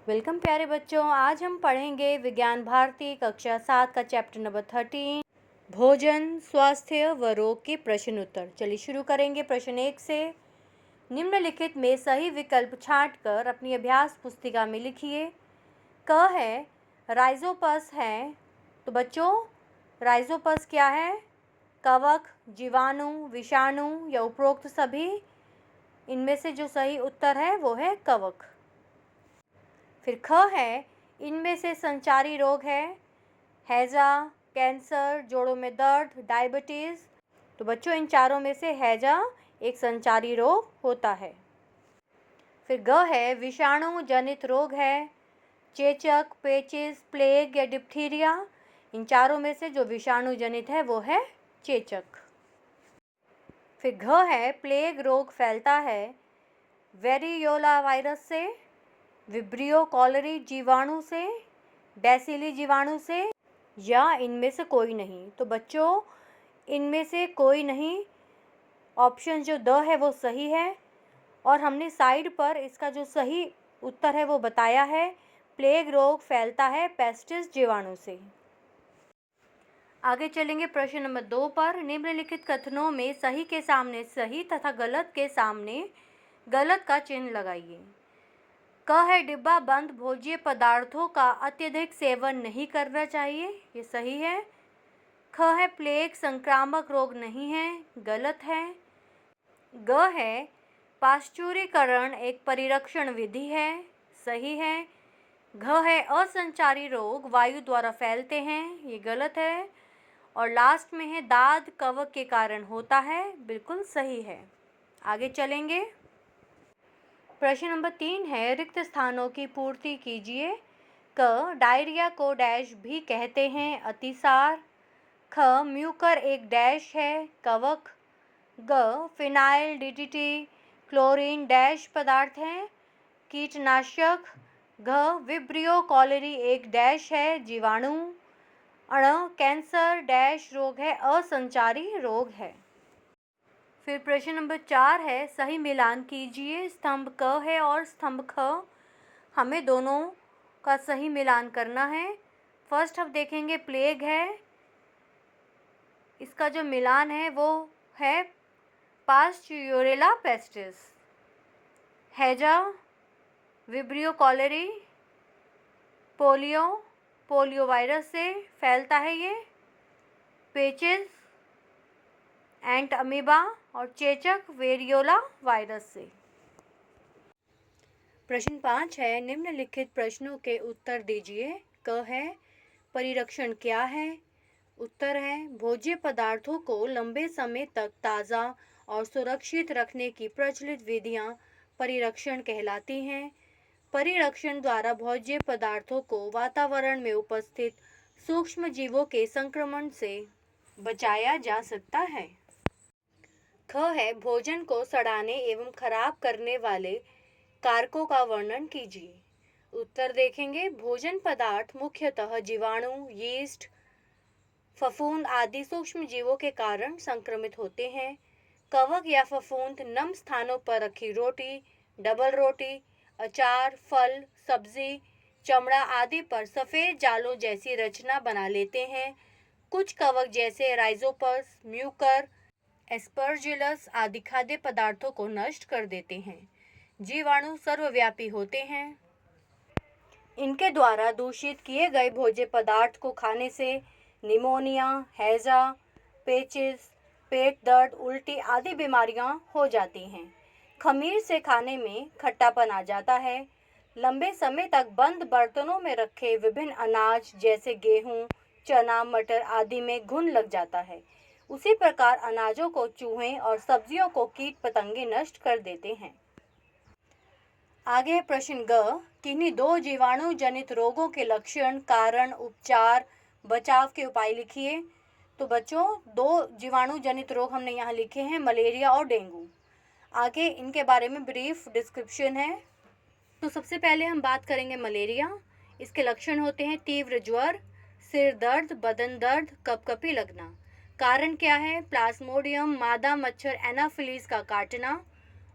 Welcome प्यारे बच्चों। आज हम पढ़ेंगे विज्ञान भारती कक्षा 7 का चैप्टर नंबर 13 भोजन, स्वास्थ्य व रोग के प्रश्न उत्तर। चलिए शुरू करेंगे प्रश्न 1 से। निम्नलिखित में सही विकल्प छांटकर अपनी अभ्यास पुस्तिका में लिखिए। क है राइजोपस है, तो बच्चों राइजोपस क्या है? कवक, जीवाणु, विषाणु या उपरोक्त सभी? इनमें से जो सही उत्तर है वो है कवक। फिर ख है इनमें से संचारी रोग है हैजा, कैंसर, जोड़ों में दर्द, डायबिटीज़। तो बच्चों इन चारों में से हैजा एक संचारी रोग होता है। फिर ग है विषाणु जनित रोग है चेचक, पेचिस, प्लेग या डिप्थीरिया। इन चारों में से जो विषाणु जनित है वो है चेचक। फिर घ है प्लेग रोग फैलता है वेरियोला वायरस से, विब्रियो कॉलरी जीवाणु से, बैसिली जीवाणु से या इनमें से कोई नहीं। तो बच्चों इनमें से कोई नहीं, ऑप्शन जो द है वो सही है और हमने साइड पर इसका जो सही उत्तर है वो बताया है। प्लेग रोग फैलता है पेस्टिस जीवाणु से। आगे चलेंगे प्रश्न नंबर 2 पर। निम्नलिखित कथनों में सही के सामने सही तथा गलत के सामने गलत का चिन्ह लगाइए। क है डिब्बा बंद भोज्य पदार्थों का अत्यधिक सेवन नहीं करना चाहिए, ये सही है। ख है प्लेग संक्रामक रोग नहीं है, गलत है। ग है पाश्चुरीकरण एक परिरक्षण विधि है, सही है। घ है असंचारी रोग वायु द्वारा फैलते हैं, ये गलत है। और लास्ट में है दाद कवक के कारण होता है, बिल्कुल सही है। आगे चलेंगे। प्रश्न नंबर 3 है रिक्त स्थानों की पूर्ति कीजिए। क डायरिया को डैश भी कहते हैं, अतिसार। ख म्यूकर एक डैश है, कवक। ग फिनाइल, डीडीटी, क्लोरीन डैश पदार्थ हैं, कीटनाशक। घ विब्रियो कॉलरी एक डैश है, जीवाणु। अण कैंसर डैश रोग है, असंचारी रोग है। फिर प्रश्न नंबर 4 है सही मिलान कीजिए। स्तंभ क है और स्तंभ ख, हमें दोनों का सही मिलान करना है। फर्स्ट हम देखेंगे प्लेग है, इसका जो मिलान है वो है पाश्चुरेला पेस्टिस। हैजा, विब्रियो कॉलरी, पोलियो वायरस से फैलता है ये। पेचिस एंट अमीबा और चेचक वेरियोला वायरस से। प्रश्न 5 है निम्नलिखित प्रश्नों के उत्तर दीजिए। क है परिरक्षण क्या है? उत्तर है भोज्य पदार्थों को लंबे समय तक ताज़ा और सुरक्षित रखने की प्रचलित विधियां परिरक्षण कहलाती हैं। परिरक्षण द्वारा भोज्य पदार्थों को वातावरण में उपस्थित सूक्ष्म जीवों के संक्रमण से बचाया जा सकता है। ख है भोजन को सड़ाने एवं खराब करने वाले कारकों का वर्णन कीजिए। उत्तर देखेंगे भोजन पदार्थ मुख्यतः जीवाणु, यीस्ट, फफूंद आदि सूक्ष्म जीवों के कारण संक्रमित होते हैं। कवक या फफूंद नम स्थानों पर रखी रोटी, डबल रोटी, अचार, फल, सब्जी, चमड़ा आदि पर सफ़ेद जालों जैसी रचना बना लेते हैं। कुछ कवक जैसे राइजोपस, म्यूकर, एस्परजिलस आदि खाद्य पदार्थों को नष्ट कर देते हैं। जीवाणु सर्वव्यापी होते हैं। इनके द्वारा दूषित किए गए भोज्य पदार्थ को खाने से निमोनिया, हैजा, पेचिस, पेट दर्द, उल्टी आदि बीमारियां हो जाती हैं। खमीर से खाने में खट्टापन आ जाता है। लंबे समय तक बंद बर्तनों में रखे विभिन्न अनाज जैसे गेहूं, चना, मटर आदि में घुन लग जाता है। उसी प्रकार अनाजों को चूहे और सब्जियों को कीट पतंगे नष्ट कर देते हैं। आगे प्रश्न ग किन्हीं दो जीवाणु जनित रोगों के लक्षण, कारण, उपचार, बचाव के उपाय लिखिए। तो बच्चों दो जीवाणु जनित रोग हमने यहाँ लिखे हैं, मलेरिया और डेंगू। आगे इनके बारे में ब्रीफ डिस्क्रिप्शन है। तो सबसे पहले हम बात करेंगे मलेरिया। इसके लक्षण होते हैं तीव्र ज्वर, सिर दर्द, बदन दर्द, कपकपी लगना। कारण क्या है? प्लाज्मोडियम मादा मच्छर एनाफिलीज का काटना।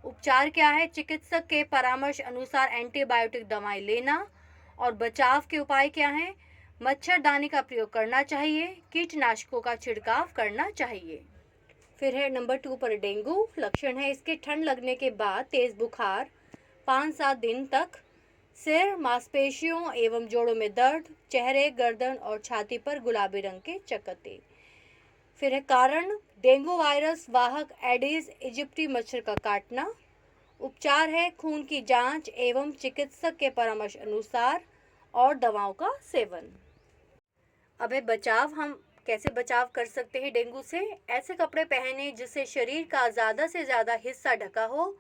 उपचार क्या है? चिकित्सक के परामर्श अनुसार एंटीबायोटिक दवाएं लेना और बचाव के उपाय क्या हैं? मच्छरदानी का प्रयोग करना चाहिए, कीटनाशकों का छिड़काव करना चाहिए। फिर है नंबर 2 पर डेंगू। लक्षण है इसके ठंड लगने के बाद तेज बुखार, 5-7 दिन तक, सिर, मांसपेशियों एवं जोड़ों में दर्द, चेहरे, गर्दन और छाती पर गुलाबी रंग के चकत्ते। फिर है कारण, डेंगू वायरस वाहक एडिस इजिप्टी मच्छर का काटना। उपचार है खून की जांच एवं चिकित्सक के परामर्श अनुसार और दवाओं का सेवन। अब है बचाव। हम कैसे बचाव कर सकते हैं डेंगू से? ऐसे कपड़े पहने जिससे शरीर का ज़्यादा से ज़्यादा हिस्सा ढका हो।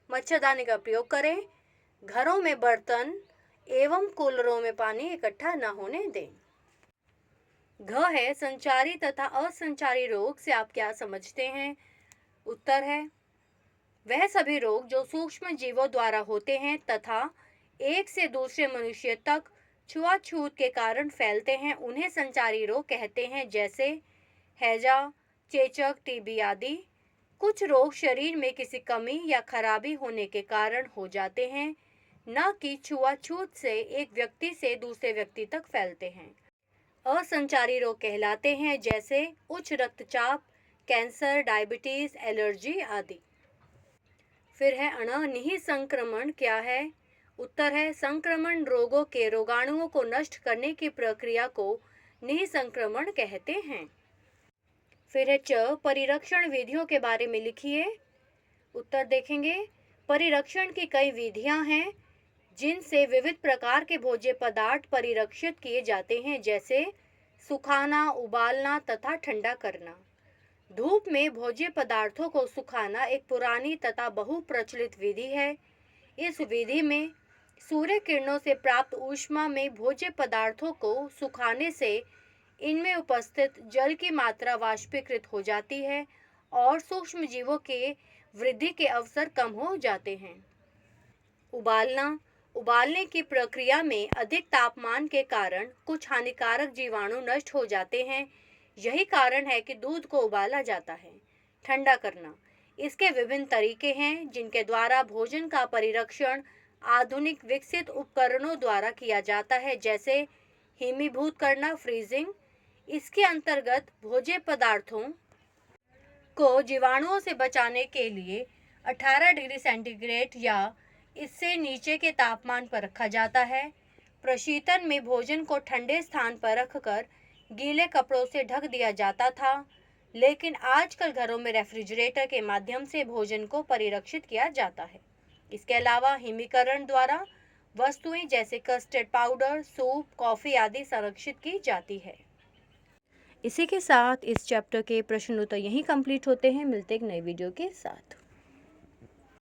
मच्छरदानी का प्रयोग करें। घरों में बर्तन एवं कूलरों में पानी इकट्ठा न होने दें। घ है संचारी तथा असंचारी रोग से आप क्या समझते हैं? उत्तर है वह सभी रोग जो सूक्ष्म जीवों द्वारा होते हैं तथा एक से दूसरे मनुष्य तक छुआछूत के कारण फैलते हैं, उन्हें संचारी रोग कहते हैं, जैसे हैजा, चेचक, टीबी आदि। कुछ रोग शरीर में किसी कमी या खराबी होने के कारण हो जाते हैं, न कि छुआछूत से एक व्यक्ति से दूसरे व्यक्ति तक फैलते हैं। असंचारी रोग कहलाते हैं, जैसे उच्च रक्तचाप, कैंसर, डायबिटीज, एलर्जी आदि। फिर है अण निःसंक्रमण क्या है? उत्तर है संक्रमण रोगों के रोगाणुओं को नष्ट करने की प्रक्रिया को निःसंक्रमण कहते हैं। फिर है च परिरक्षण विधियों के बारे में लिखिए। उत्तर देखेंगे परिरक्षण की कई विधियां हैं जिनसे विविध प्रकार के भोज्य पदार्थ परिरक्षित किए जाते हैं, जैसे सुखाना, उबालना तथा ठंडा करना। धूप में भोज्य पदार्थों को सुखाना एक पुरानी तथा बहुप्रचलित विधि है। इस विधि में सूर्य किरणों से प्राप्त ऊष्मा में भोज्य पदार्थों को सुखाने से इनमें उपस्थित जल की मात्रा वाष्पीकृत हो जाती है और सूक्ष्म जीवों के वृद्धि के अवसर कम हो जाते हैं। उबालने की प्रक्रिया में अधिक तापमान के कारण कुछ हानिकारक जीवाणु नष्ट हो जाते हैं। यही कारण है कि दूध को उबाला जाता है। ठंडा करना, इसके विभिन्न तरीके हैं जिनके द्वारा भोजन का परिरक्षण आधुनिक विकसित उपकरणों द्वारा किया जाता है, जैसे हिमीभूत करना, फ्रीजिंग। इसके अंतर्गत भोज्य पदार्थों को जीवाणुओं से बचाने के लिए 18 डिग्री सेंटीग्रेड या इससे नीचे के तापमान पर रखा जाता है। प्रशीतन में भोजन को ठंडे स्थान पर रखकर गीले कपड़ों से ढक दिया जाता था, लेकिन आजकल घरों में रेफ्रिजरेटर के माध्यम से भोजन को परिरक्षित किया जाता है। इसके अलावा हिमीकरण द्वारा वस्तुएं जैसे कस्टर्ड पाउडर, सूप, कॉफ़ी आदि संरक्षित की जाती है। इसी के साथ इस चैप्टर के प्रश्न उत्तर यहीं कंप्लीट होते हैं। मिलते एक नई वीडियो के साथ।